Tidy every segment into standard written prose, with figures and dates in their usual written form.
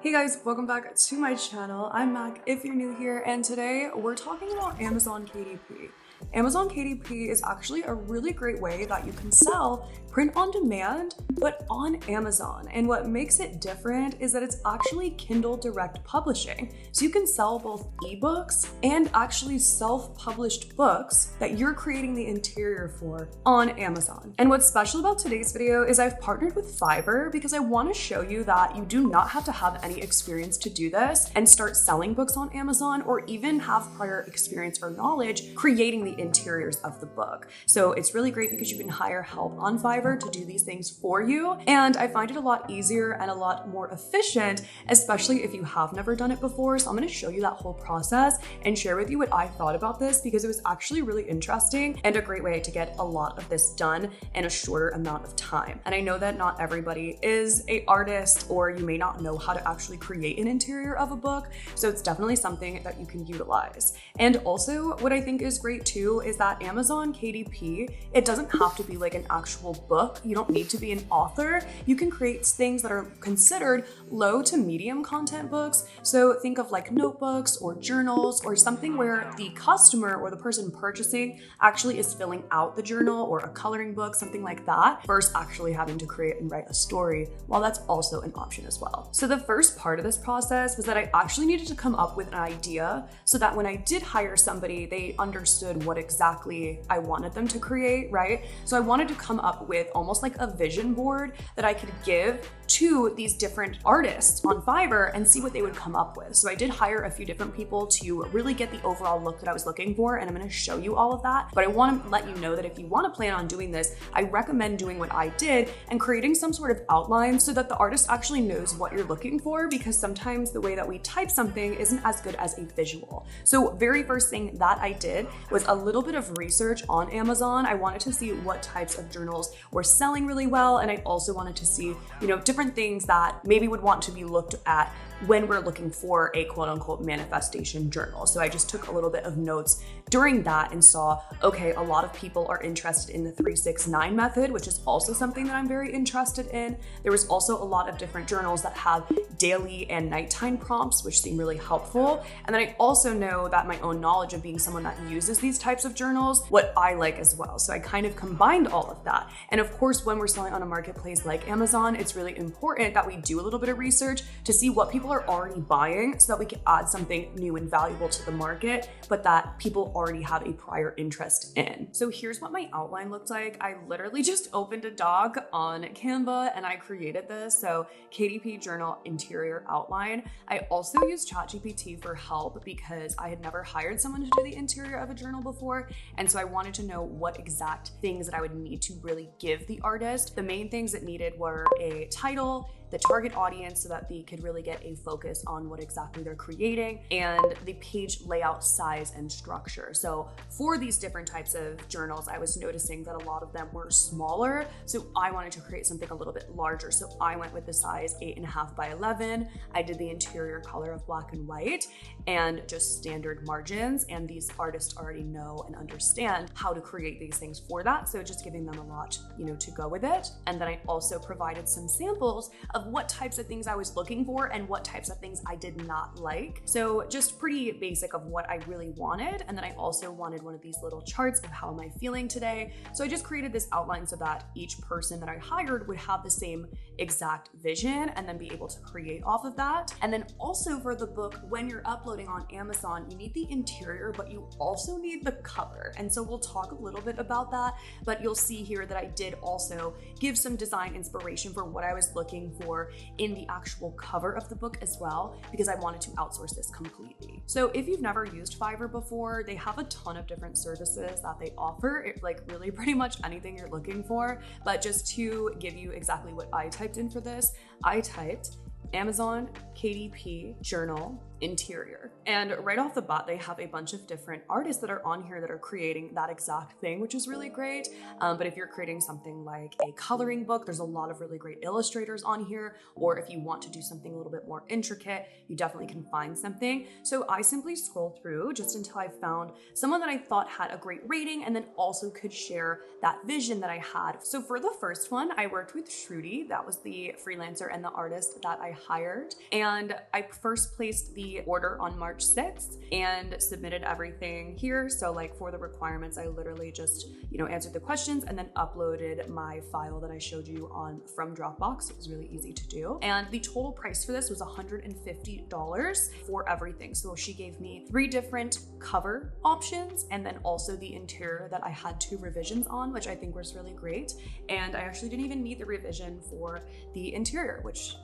Hey guys, welcome back to my channel. I'm Mac if you're new here, and today we're talking about Amazon KDP. Amazon KDP is actually a really great way that you can sell print on demand, but on Amazon. And what makes it different is that it's actually Kindle Direct Publishing. So you can sell both ebooks and actually self-published books that you're creating the interior for on Amazon. And what's special about today's video is I've partnered with Fiverr because I want to show you that you do not have to have any experience to do this and start selling books on Amazon, or even have prior experience or knowledge creating the interiors of the book. So it's really great because you can hire help on Fiverr to do these things for you. And I find it a lot easier and a lot more efficient, especially if you have never done it before. So I'm going to show you that whole process and share with you what I thought about this, because it was actually really interesting and a great way to get a lot of this done in a shorter amount of time. And I know that not everybody is an artist, or you may not know how to actually create an interior of a book. So it's definitely something that you can utilize. And also what I think is great too is that Amazon KDP, it doesn't have to be like an actual book. You don't need to be an author. You can create things that are considered low to medium content books. So think of like notebooks or journals, or something where the customer or the person purchasing actually is filling out the journal, or a coloring book, something like that, versus actually having to create and write a story. Well, that's also an option as well. So the first part of this process was that I actually needed to come up with an idea so that when I did hire somebody, they understood what exactly I wanted them to create, right? So I wanted to come up with almost like a vision board that I could give to these different artists on Fiverr and see what they would come up with. So I did hire a few different people to really get the overall look that I was looking for, and I'm going to show you all of that. But I want to let you know that if you want to plan on doing this, I recommend doing what I did and creating some sort of outline so that the artist actually knows what you're looking for, because sometimes the way that we type something isn't as good as a visual. So very first thing that I did was a little bit of research on Amazon. I wanted to see what types of journals were selling really well, and I also wanted to see, different things that maybe would want to be looked at when we're looking for a quote unquote manifestation journal. So I just took a little bit of notes during that and saw, okay, a lot of people are interested in the 3-6-9 method, which is also something that I'm very interested in. There was also a lot of different journals that have daily and nighttime prompts, which seem really helpful. And then I also know that my own knowledge of being someone that uses these types of journals, what I like as well. So I kind of combined all of that. And of course, when we're selling on a marketplace like Amazon, it's really important that we do a little bit of research to see what people are already buying, so that we can add something new and valuable to the market, but that people already have a prior interest in. So here's what my outline looked like. I literally just opened a doc on Canva and I created this. So KDP journal interior outline. I also used ChatGPT for help because I had never hired someone to do the interior of a journal before. And so I wanted to know what exact things that I would need to really give the artist. The main things it needed were a title, the target audience so that they could really get a focus on what exactly they're creating, and the page layout, size, and structure. So for these different types of journals, I was noticing that a lot of them were smaller. So I wanted to create something a little bit larger. So I went with the size 8.5 by 11. I did the interior color of black and white and just standard margins. And these artists already know and understand how to create these things for that. So just giving them a lot, to go with it. And then I also provided some samples of what types of things I was looking for and what types of things I did not like. So just pretty basic of what I really wanted. And then I also wanted one of these little charts of how am I feeling today. So I just created this outline so that each person that I hired would have the same exact vision and then be able to create off of that. And then also for the book, when you're uploading on Amazon, you need the interior, but you also need the cover. And so we'll talk a little bit about that, but you'll see here that I did also give some design inspiration for what I was looking for in the actual cover of the book as well, because I wanted to outsource this completely. So if you've never used Fiverr before, they have a ton of different services that they offer. It like really pretty much anything you're looking for. But just to give you exactly what I typed in for this, I typed Amazon KDP journal interior. And right off the bat, they have a bunch of different artists that are on here that are creating that exact thing, which is really great. But if you're creating something like a coloring book, there's a lot of really great illustrators on here. Or if you want to do something a little bit more intricate, you definitely can find something. So I simply scrolled through just until I found someone that I thought had a great rating and then also could share that vision that I had. So for the first one, I worked with Shruti. That was the freelancer and the artist that I hired. And I first placed the order on March 6th and submitted everything here. So like for the requirements, I literally just, answered the questions and then uploaded my file that I showed you from Dropbox. It was really easy to do. And the total price for this was $150 for everything. So she gave me 3 different cover options and then also the interior that I had 2 revisions on, which I think was really great. And I actually didn't even need the revision for the interior, which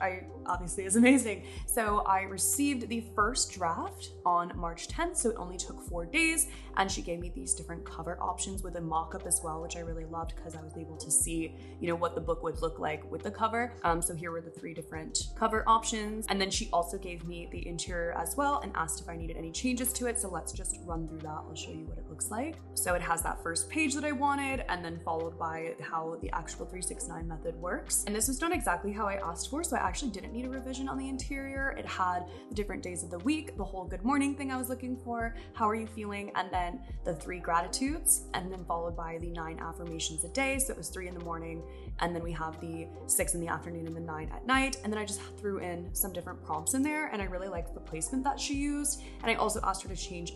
obviously is amazing. So I received the first draft on March 10th, so it only took 4 days, and she gave me these different cover options with a mock-up as well, which I really loved because I was able to see, what the book would look like with the cover. So here were the 3 different cover options, and then she also gave me the interior as well and asked if I needed any changes to it. So let's just run through that. I'll show you what it looks like. So it has that first page that I wanted, and then followed by how the actual 369 method works. And this was done exactly how I asked for, so I actually didn't need a revision on the interior. It had the different days of the week, the whole good morning thing I was looking for, how are you feeling, and then the 3 gratitudes, and then followed by the 9 affirmations a day. So it was 3 in the morning, and then we have the 6 in the afternoon and the 9 at night. And then I just threw in some different prompts in there, and I really liked the placement that she used. And I also asked her to change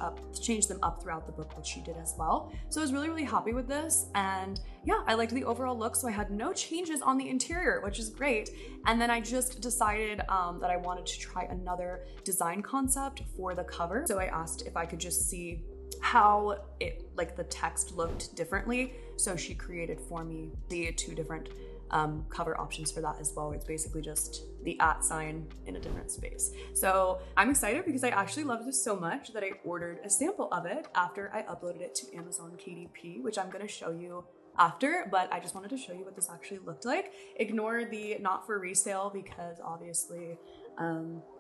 them up throughout the book, which she did as well. So I was really, really happy with this. And yeah, I liked the overall look. So I had no changes on the interior, which is great. And then I just decided that I wanted to try another design concept for the cover. So I asked if I could just see how the text looked differently. So she created for me the 2 different cover options for that as well. It's basically just the @ sign in a different space. So I'm excited because I actually loved this so much that I ordered a sample of it after I uploaded it to Amazon KDP, which I'm going to show you after, but I just wanted to show you what this actually looked like. Ignore the not for resale because obviously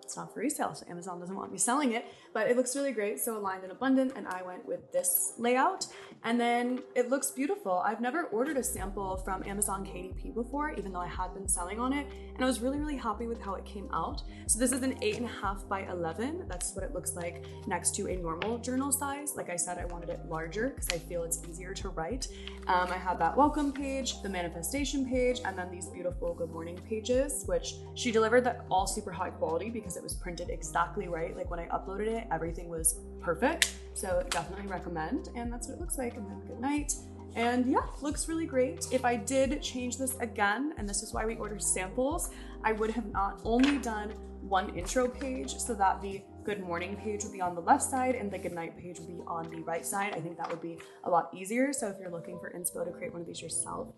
it's not for resale, so Amazon doesn't want me selling it, but it looks really great. So aligned and abundant, and I went with this layout, and then it looks beautiful. I've never ordered a sample from Amazon KDP before, even though I had been selling on it, and I was really, really happy with how it came out. So this is an 8.5 by 11. That's what it looks like next to a normal journal size. Like I said, I wanted it larger because I feel it's easier to write. I had that welcome page, the manifestation page, and then these beautiful good morning pages, which she delivered that all super high quality because it was printed exactly right. Like when I uploaded it, everything was perfect. So definitely recommend. And that's what it looks like. And then good night. And yeah, looks really great. If I did change this again, and this is why we order samples, I would have not only done 1 intro page so that the good morning page would be on the left side and the good night page would be on the right side. I think that would be a lot easier. So if you're looking for inspo to create one of these yourself,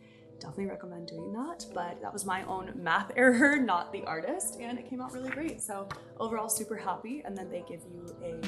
definitely recommend doing that. But that was my own math error, not the artist, and it came out really great. So overall super happy. And then they give you a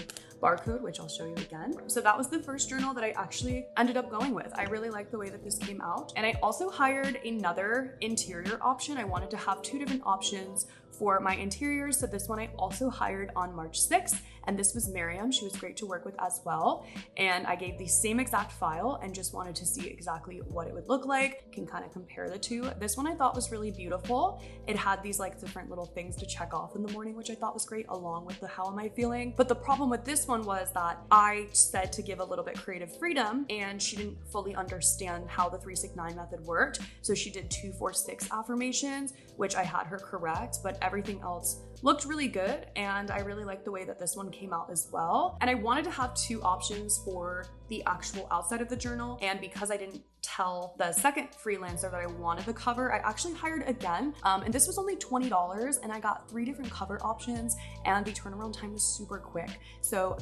barcode, which I'll show you again. So that was the first journal that I actually ended up going with. I really like the way that this came out. And I also hired another interior option. I wanted to have 2 different options for my interiors. So this one I also hired on March 6th, and this was Miriam. She was great to work with as well. And I gave the same exact file and just wanted to see exactly what it would look like. Can kind of compare the 2. This one I thought was really beautiful. It had these different little things to check off in the morning, which I thought was great, along with the how am I feeling. But the problem with this one was that I said to give a little bit creative freedom, and she didn't fully understand how the 369 method worked. So she did 2, 4, 6 affirmations, which I had her correct, but everything else looked really good. And I really liked the way that this one came out as well. And I wanted to have 2 options for the actual outside of the journal. And because I didn't tell the second freelancer that I wanted the cover, I actually hired again. And this was only $20, and I got 3 different cover options, and the turnaround time was super quick. So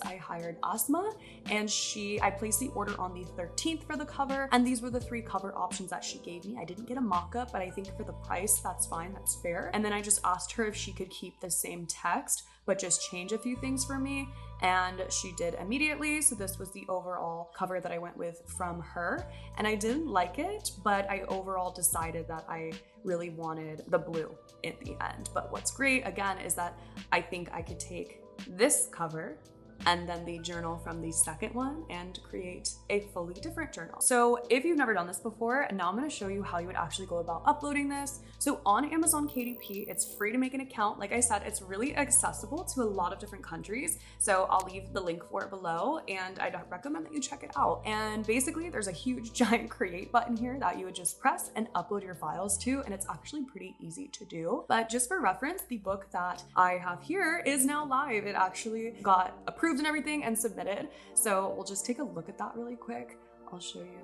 I hired Asma, and I placed the order on the 13th for the cover. And these were the 3 cover options that she gave me. I didn't get a mock-up, but I think for the price, that's fine, that's fair. And then I just asked her if she she could keep the same text, but just change a few things for me. And she did immediately. So this was the overall cover that I went with from her. And I didn't like it, but I overall decided that I really wanted the blue in the end. But what's great, again, is that I think I could take this cover and then the journal from the second one and create a fully different journal. So if you've never done this before, now I'm gonna show you how you would actually go about uploading this. So on Amazon KDP, it's free to make an account. Like I said, it's really accessible to a lot of different countries. So I'll leave the link for it below and I'd recommend that you check it out. And basically there's a huge giant create button here that you would just press and upload your files to. And it's actually pretty easy to do. But just for reference, the book that I have here is now live. It actually got approved and everything and submitted. So we'll just take a look at that really quick. I'll show you.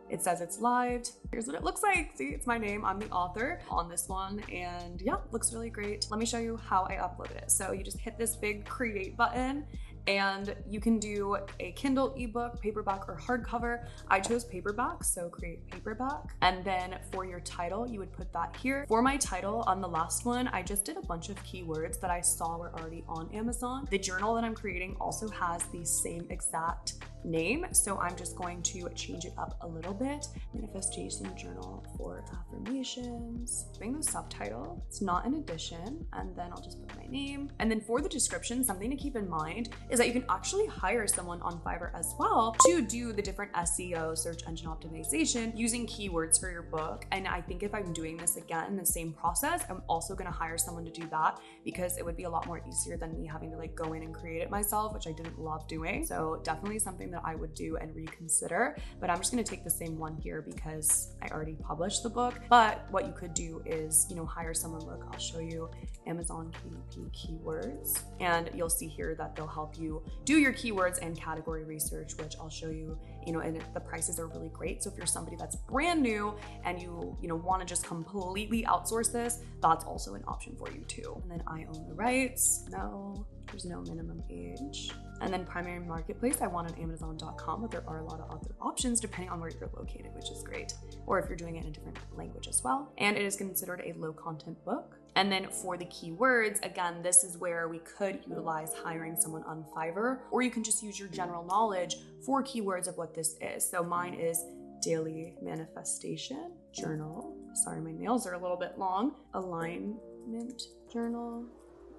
It says it's live. Here's what it looks like. See, it's my name. I'm the author on this one. And yeah, looks really great. Let me show you how I uploaded it. So you just hit this big create button and you can do a Kindle ebook, paperback, or hardcover. I chose paperback, so create paperback. And then for your title, you would put that here. For my title on the last one, I just did a bunch of keywords that I saw were already on Amazon. The journal that I'm creating also has the same exact name, so I'm just going to change it up a little bit. Manifestation Journal for Affirmations. Doing the subtitle, it's not an edition, and then I'll just put my name. And then for the description, something to keep in mind is that you can actually hire someone on Fiverr as well to do the different SEO, search engine optimization, using keywords for your book. And I think if I'm doing this again, the same process, I'm also gonna hire someone to do that because it would be a lot more easier than me having to like go in and create it myself, which I didn't love doing. So definitely something that I would do and reconsider, but I'm just gonna take the same one here because I already published the book. But what you could do is, you know, hire someone. Look, I'll show you Amazon KDP keywords, and you'll see here that they'll help you do your keywords and category research, which I'll show you, and the prices are really great. So if you're somebody that's brand new and you want to just completely outsource this, that's also an option for you too. And then I own the rights. No, there's no minimum age. And then primary marketplace, I want on Amazon.com, but there are a lot of other options depending on where you're located, which is great. Or if you're doing it in a different language as well. And it is considered a low content book. And then for the keywords, again, this is where we could utilize hiring someone on Fiverr, or you can just use your general knowledge for keywords of what this is. So mine is daily manifestation journal. Sorry, my nails are a little bit long. Alignment journal,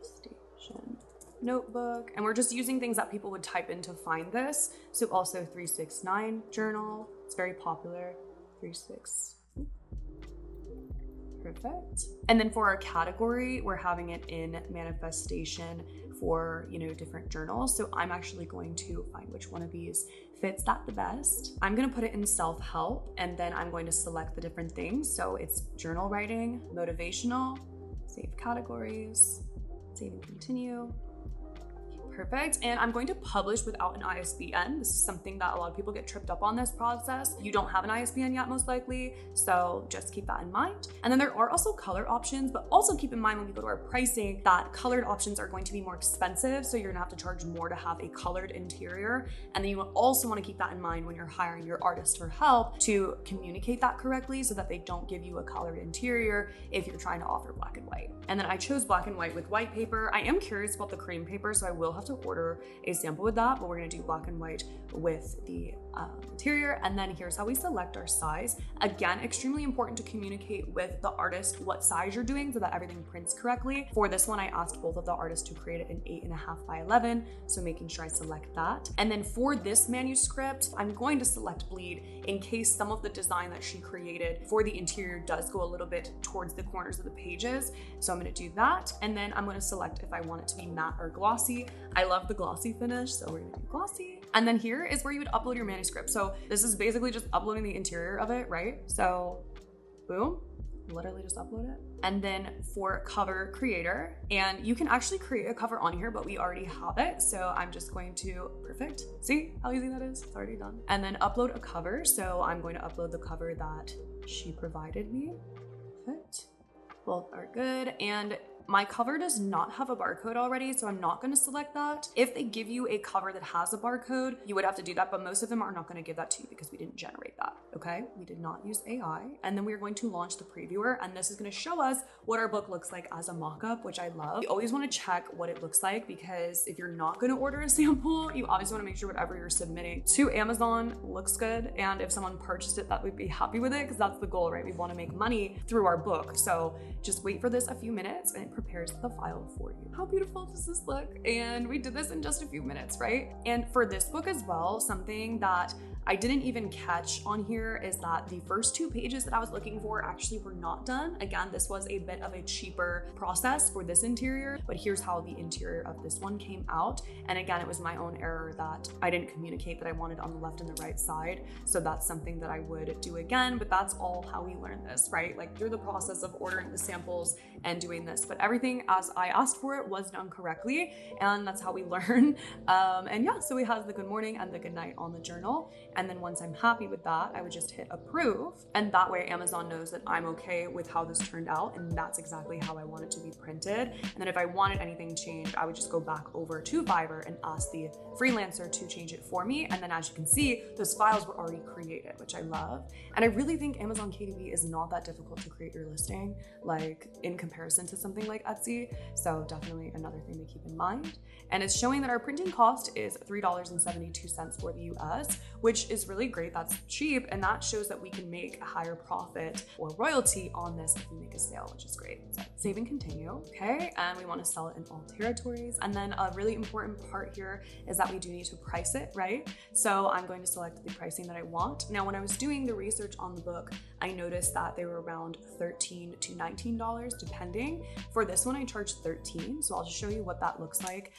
station, notebook. And we're just using things that people would type in to find this. So also 369 journal. It's very popular. 36. Perfect. And then for our category, we're having it in manifestation for, different journals. So I'm actually going to find which one of these fits that the best. I'm going to put it in self-help, and then I'm going to select the different things. So it's journal writing, motivational, save categories, save and continue. Perfect. And I'm going to publish without an ISBN. This is something that a lot of people get tripped up on this process. You don't have an ISBN yet, most likely. So just keep that in mind. And then there are also color options, but also keep in mind when we go to our pricing that colored options are going to be more expensive. So you're gonna have to charge more to have a colored interior. And then you also want to keep that in mind when you're hiring your artist for help to communicate that correctly so that they don't give you a colored interior if you're trying to offer black and white. And then I chose black and white with white paper. I am curious about the cream paper, so I will have to order a sample with that, but we're gonna do black and white with the interior. And then here's how we select our size. Again, extremely important to communicate with the artist what size you're doing so that everything prints correctly. For this one, I asked both of the artists to create it in 8.5 by 11, so making sure I select that. And then for this manuscript, I'm going to select bleed in case some of the design that she created for the interior does go a little bit towards the corners of the pages. So I'm gonna do that. And then I'm gonna select if I want it to be matte or glossy. I love the glossy finish, so we're gonna do glossy. And then here is where you would upload your manuscript. So this is basically just uploading the interior of it, right? So boom, literally just upload it. And then for cover creator, and you can actually create a cover on here, but we already have it. So I'm just going to, perfect. See how easy that is? It's already done. And then upload a cover. So I'm going to upload the cover that she provided me. Perfect. Both are good. And My cover does not have a barcode already, so I'm not gonna select that. If they give you a cover that has a barcode, you would have to do that, but most of them are not gonna give that to you because we didn't generate that, okay? We did not use AI. And then we're going to launch the previewer, and this is gonna show us what our book looks like as a mock-up, which I love. You always wanna check what it looks like, because if you're not gonna order a sample, you obviously wanna make sure whatever you're submitting to Amazon looks good. And if someone purchased it, that would be happy with it, because that's the goal, right? We wanna make money through our book. So just wait for this a few minutes and it prepares the file for you. How beautiful does this look? And we did this in just a few minutes, right? And for this book as well, something that I didn't even catch on here is that the first 2 pages that I was looking for actually were not done. Again, this was a bit of a cheaper process for this interior, but here's how the interior of this one came out. And again, it was my own error that I didn't communicate that I wanted on the left and the right side. So that's something that I would do again, but that's all how we learn this, right? Like through the process of ordering the samples and doing this, but everything as I asked for it was done correctly. And that's how we learn. And yeah, so we have the good morning and the good night on the journal. And then once I'm happy with that, I would just hit approve. And that way Amazon knows that I'm okay with how this turned out. And that's exactly how I want it to be printed. And then if I wanted anything changed, I would just go back over to Fiverr and ask the freelancer to change it for me. And then as you can see, those files were already created, which I love. And I really think Amazon KDP is not that difficult to create your listing, like in comparison to something like Etsy. So definitely another thing to keep in mind. And it's showing that our printing cost is $3.72 for the US, which is really great. That's cheap. And that shows that we can make a higher profit or royalty on this if we make a sale, which is great. So save and continue. Okay. And we want to sell it in all territories. And then a really important part here is that we do need to price it, right? So I'm going to select the pricing that I want. Now, when I was doing the research on the book, I noticed that they were around $13 to $19 depending. For this one, I charged $13. So I'll just show you what that looks like.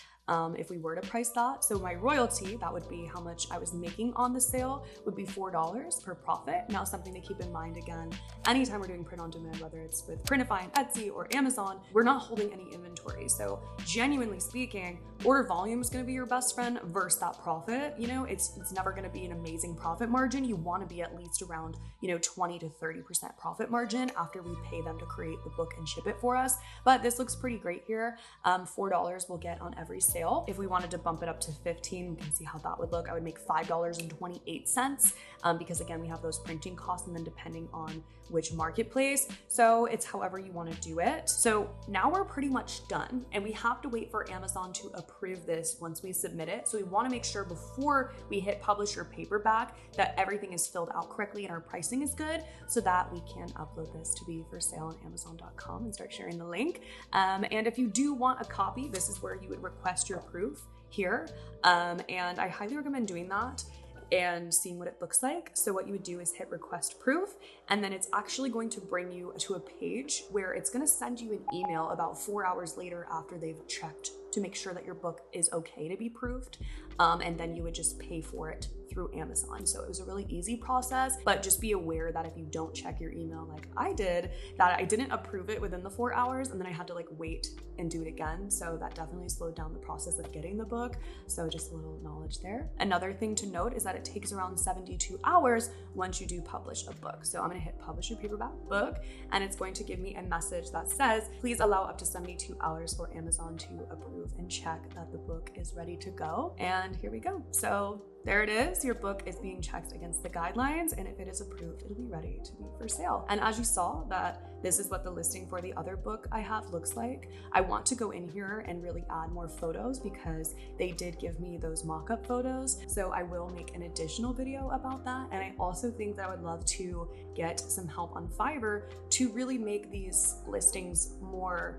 If we were to price that. So my royalty, that would be how much I was making on the sale, would be $4 per profit. Now, something to keep in mind again, anytime we're doing print on demand, whether it's with Printify and Etsy or Amazon, we're not holding any inventory. So genuinely speaking, order volume is going to be your best friend versus that profit. You know, it's never going to be an amazing profit margin. You want to be at least around, 20 to 30% profit margin after we pay them to create the book and ship it for us. But this looks pretty great here. $4 we'll get on every sale. If we wanted to bump it up to 15, we can see how that would look. I would make $5.28 because again, we have those printing costs and then depending on which marketplace. So it's however you want to do it. So now we're pretty much done and we have to wait for Amazon to approve this once we submit it. So we want to make sure before we hit publish your paperback that everything is filled out correctly and our pricing is good so that we can upload this to be for sale on Amazon.com and start sharing the link. And if you do want a copy, this is where you would request your proof here. And I highly recommend doing that and seeing what it looks like. So what you would do is hit request proof, and then it's actually going to bring you to a page where it's going to send you an email about 4 hours later after they've checked to make sure that your book is okay to be proofed. And then you would just pay for it through Amazon. So it was a really easy process, but just be aware that if you don't check your email like I did, that I didn't approve it within the 4 hours and then I had to wait and do it again. So that definitely slowed down the process of getting the book. So just a little knowledge there. Another thing to note is that it takes around 72 hours once you do publish a book. So I'm gonna hit publish your paperback book and it's going to give me a message that says, please allow up to 72 hours for Amazon to approve and check that the book is ready to go. And here we go. So there it is. Your book is being checked against the guidelines, and if it is approved, it'll be ready to be for sale. And as you saw, that this is what the listing for the other book I have looks like. I want to go in here and really add more photos because they did give me those mock-up photos. So I will make an additional video about that. And I also think that I would love to get some help on Fiverr to really make these listings more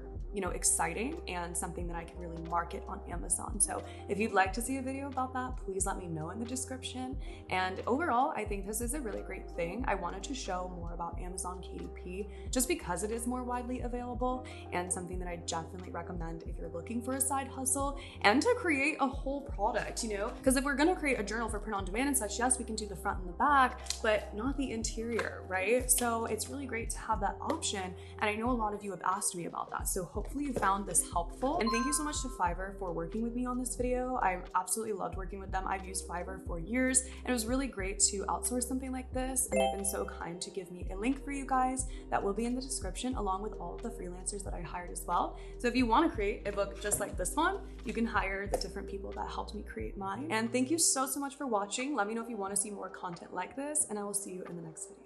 exciting and something that I can really market on Amazon. So if you'd like to see a video about that, please let me know in the description. And overall, I think this is a really great thing. I wanted to show more about Amazon KDP just because it is more widely available and something that I definitely recommend if you're looking for a side hustle and to create a whole product, because if we're going to create a journal for print on demand and such, yes, we can do the front and the back, but not the interior, right? So it's really great to have that option. And I know a lot of you have asked me about that. So hopefully hopefully you found this helpful. And thank you so much to Fiverr for working with me on this video. I absolutely loved working with them. I've used Fiverr for years, and it was really great to outsource something like this. And they've been so kind to give me a link for you guys that will be in the description, along with all of the freelancers that I hired as well. So if you want to create a book just like this one, you can hire the different people that helped me create mine. And thank you so much for watching. Let me know if you want to see more content like this, and I will see you in the next video.